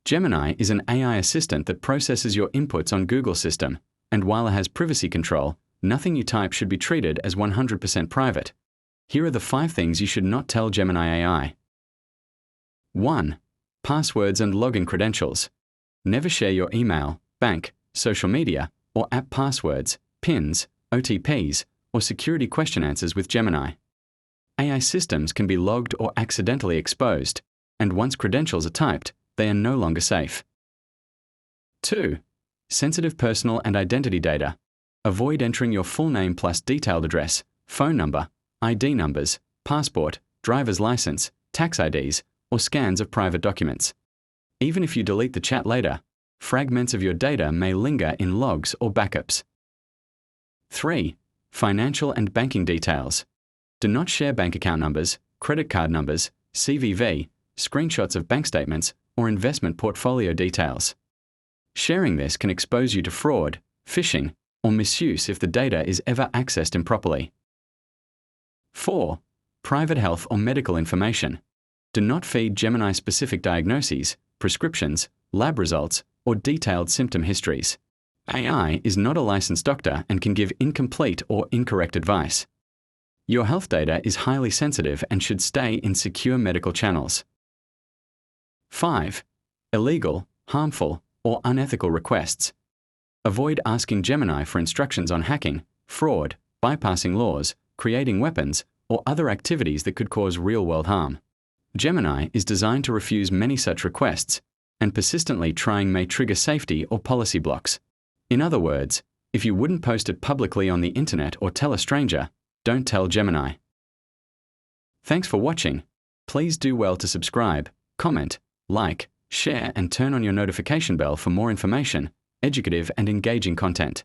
Gemini is an AI assistant that processes your inputs on Google's system, and while it has privacy control, nothing you type should be treated as 100% private. Here are the 5 things you should not tell Gemini AI. 1. Passwords and login credentials. Never share your email, bank, social media, or app passwords, PINs, OTPs, or security question answers with Gemini. AI systems can be logged or accidentally exposed, and once credentials are typed, they are no longer safe. 2. Sensitive personal and identity data. Avoid entering your full name plus detailed address, phone number, ID numbers, passport, driver's license, tax IDs, or scans of private documents. Even if you delete the chat later, fragments of your data may linger in logs or backups. 3. Financial and banking details. Do not share bank account numbers, credit card numbers, CVV, screenshots of bank statements, or investment portfolio details. Sharing this can expose you to fraud, phishing, or misuse if the data is ever accessed improperly. 4. Private health or medical information. Do not feed Gemini-specific diagnoses, prescriptions, lab results, or detailed symptom histories. AI is not a licensed doctor and can give incomplete or incorrect advice. Your health data is highly sensitive and should stay in secure medical channels. 5. Illegal, harmful, or unethical requests. Avoid asking Gemini for instructions on hacking, fraud, bypassing laws, creating weapons, or other activities that could cause real-world harm. Gemini is designed to refuse many such requests, and persistently trying may trigger safety or policy blocks. In other words, if you wouldn't post it publicly on the internet or tell a stranger, don't tell Gemini. Thanks for watching. Please do well to subscribe, comment, like, share, and turn on your notification bell for more information, educative and engaging content.